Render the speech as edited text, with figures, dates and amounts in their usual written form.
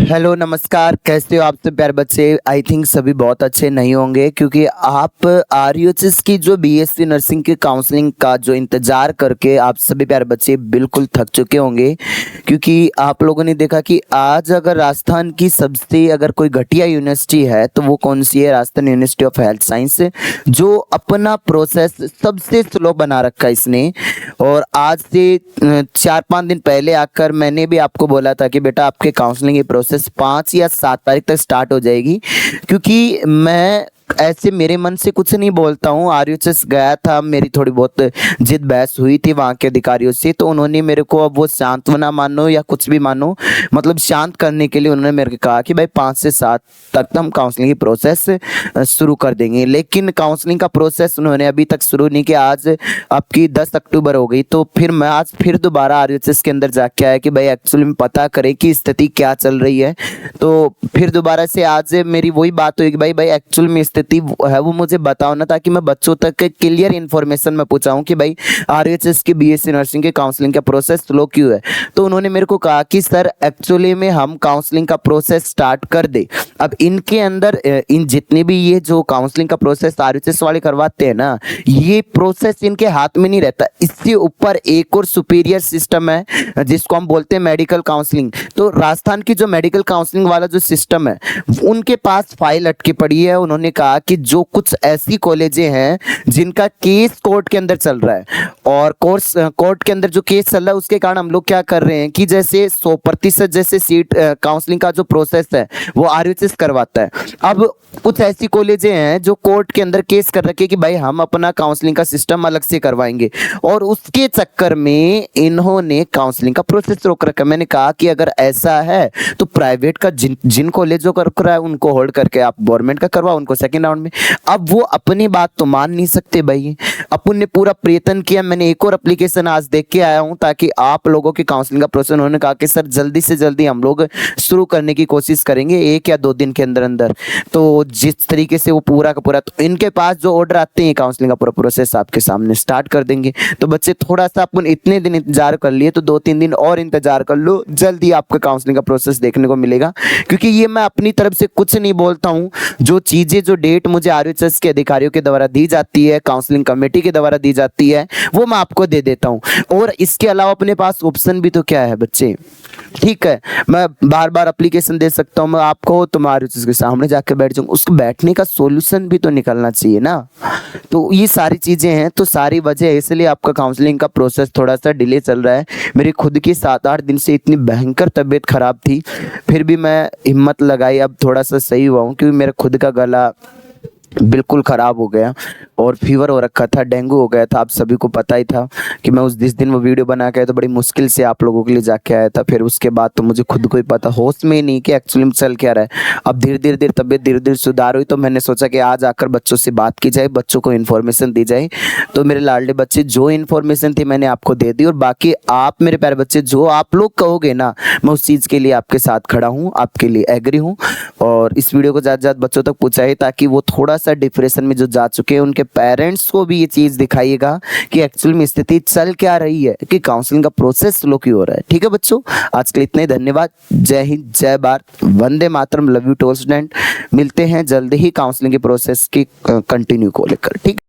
Hello नमस्कार, कैसे हो आप सब प्यारे बच्चे। आई थिंक सभी बहुत अच्छे नहीं होंगे क्योंकि आप आरयूएचएस की जो बीएससी नर्सिंग की काउंसलिंग का जो इंतज़ार करके आप सभी प्यारे बच्चे बिल्कुल थक चुके होंगे। क्योंकि आप लोगों ने देखा कि आज अगर राजस्थान की सबसे अगर कोई घटिया यूनिवर्सिटी है तो वो कौन सी है, Rajasthan university of health science, जो अपना प्रोसेस सबसे स्लो बना रखा है इसने। और आज से 4-5 दिन पहले आकर मैंने भी आपको बोला था कि बेटा आपके काउंसलिंग की प्रोसेस 5 या 7 तारीख तक स्टार्ट हो जाएगी। क्योंकि मैं ऐसे मेरे मन से कुछ नहीं बोलता हूँ। आरयूएचएस गया था, मेरी थोड़ी बहुत जिद बहस हुई थी वहाँ के अधिकारियों से, तो उन्होंने मेरे को, अब वो सांत्वना मानो या कुछ भी मानो, मतलब शांत करने के लिए उन्होंने मेरे को कहा कि भाई 5 से 7 तक हम काउंसलिंग की प्रोसेस शुरू कर देंगे। लेकिन काउंसलिंग का प्रोसेस उन्होंने अभी तक शुरू नहीं किया। आज आपकी 10 अक्टूबर हो गई, तो फिर मैं आज फिर दोबारा आरयूएचएस के अंदर जाके आया कि भाई एक्चुअली में पता करें कि स्थिति क्या चल रही है। तो फिर दोबारा से आज मेरी वही बात हुई कि भाई एक्चुअल में स्थिति है वो मुझे बताओ ना, ताकि मैं बच्चों तक क्लियर इन्फॉर्मेशन में पूछाऊं कि भाई आरयूएचएस की बीएससी नर्सिंग के काउंसलिंग का प्रोसेस स्लो क्यों है। तो उन्होंने मेरे को कहा कि सर एक्चुअली में हम काउंसलिंग का प्रोसेस स्टार्ट कर दे। अब इनके अंदर इन जितने भी ये जो काउंसलिंग का प्रोसेस आरयूएचएस वाले करवाते हैं ना, ये प्रोसेस इनके हाथ में नहीं रहता। इससे ऊपर एक और सुपीरियर सिस्टम है जिसको हम बोलते हैं मेडिकल काउंसलिंग। तो राजस्थान की जो मेडिकल काउंसलिंग वाला जो सिस्टम है उनके पास फाइल अटकी पड़ी है। उन्होंने कहा कि जो कुछ ऐसी कॉलेजें हैं जिनका केस कोर्ट के अंदर चल रहा है और कोर्ट के अंदर जो केस चल रहा है उसके कारण हम लोग क्या कर रहे हैं कि जैसे 100% जैसे सीट काउंसलिंग का जो प्रोसेस है वो आरयूएचएस करवाता है। अब कुछ ऐसी कॉलेजें हैं जो कोर्ट के अंदर केस कर रखे कि भाई हम अपना काउंसलिंग का सिस्टम अलग से करवाएंगे, और उसके चक्कर में इन्होंने काउंसलिंग का प्रोसेस रोक रखा। मैंने कहा कि अगर ऐसा है तो प्राइवेट का जिन कॉलेजों का रुक रहा है उनको होल्ड करके आप गवर्नमेंट का करवाओ उनको सेकंड राउंड में। अब वो अपनी बात तो मान नहीं सकते भाई। अपन ने पूरा प्रयत्न किया। मैंने एक और एप्लीकेशन आज देख के आया हूं ताकि आप लोगों की काउंसलिंग का प्रोसेस, उन्होंने कहा कि सर जल्दी से जल्दी हम लोग शुरू करने की कोशिश करेंगे 1 या 2 दिन के अंदर अंदर। तो जिस तरीके से वो पूरा का पूरा, तो इनके पास जो ऑर्डर आते हैं काउंसलिंग का पूरा प्रोसेस आपके सामने स्टार्ट कर देंगे। तो बच्चे थोड़ा सा अपन इतने दिन इंतजार कर लिए तो 2-3 दिन और इंतजार कर लो, जल्दी आपका काउंसलिंग का प्रोसेस देखने को मिलेगा। क्योंकि ये मैं अपनी तरफ से कुछ नहीं बोलता हूँ, जो चीजें जो डेट मुझे आरयूएचएस के अधिकारियों के द्वारा दी जाती है, काउंसलिंग कमेटी के द्वारा दी जाती है, वो मैं आपको दे देता हूँ। और इसके अलावा अपने पास ऑप्शन भी तो क्या है बच्चे, ठीक है, मैं बार बार एप्लीकेशन दे सकता हूँ मैं आपको, तुम आरयूएचएस के सामने जाके बैठ जाऊँ, उसको बैठने का सॉल्यूशन भी तो निकलना चाहिए ना। तो ये सारी चीजें हैं, तो सारी वजह है, इसलिए आपका काउंसलिंग का प्रोसेस थोड़ा सा डिले चल रहा है। मेरी खुद की 7-8 दिन से इतनी भयंकर तबीयत खराब थी, फिर भी मैं हिम्मत लगाई, अब थोड़ा सा सही हुआ हूँ। क्योंकि मेरा खुद का गला बिल्कुल ख़राब हो गया और फीवर हो रखा था, डेंगू हो गया था। आप सभी को पता ही था कि मैं जिस दिन वो वीडियो बना के आया तो बड़ी मुश्किल से आप लोगों के लिए जाके आया था। फिर उसके बाद तो मुझे खुद को ही पता, होश में ही नहीं कि एक्चुअली में चल क्या रहा है। अब धीरे धीरे तबीयत धीरे धीरे सुधार हुई, तो मैंने सोचा कि आज आकर बच्चों से बात की जाए, बच्चों को इन्फॉर्मेशन दी जाए। तो मेरे लाडले बच्चे, जो इन्फॉर्मेशन थी मैंने आपको दे दी, और बाकी आप मेरे प्यारे बच्चे जो आप लोग कहोगे ना, मैं उस चीज़ के लिए आपके साथ खड़ा हूँ, आपके लिए एग्री हूँ। और इस वीडियो को ज़्यादा से ज़्यादा बच्चों तक पहुँचाए ताकि वो थोड़ा सा डिप्रेशन में जो जा चुके हैं उनके पेरेंट्स को भी ये चीज़ दिखाइएगा कि एक्चुअल में स्थिति चल क्या रही है, कि काउंसलिंग का प्रोसेस स्लो क्यों हो रहा है। ठीक है बच्चों, आज के लिए इतने धन्यवाद। जय हिंद, जय भारत, वंदे मातरम, love you to all student. मिलते हैं जल्दी ही काउंसलिंग के प्रोसेस की कंटिन्यू को लेकर। ठीक।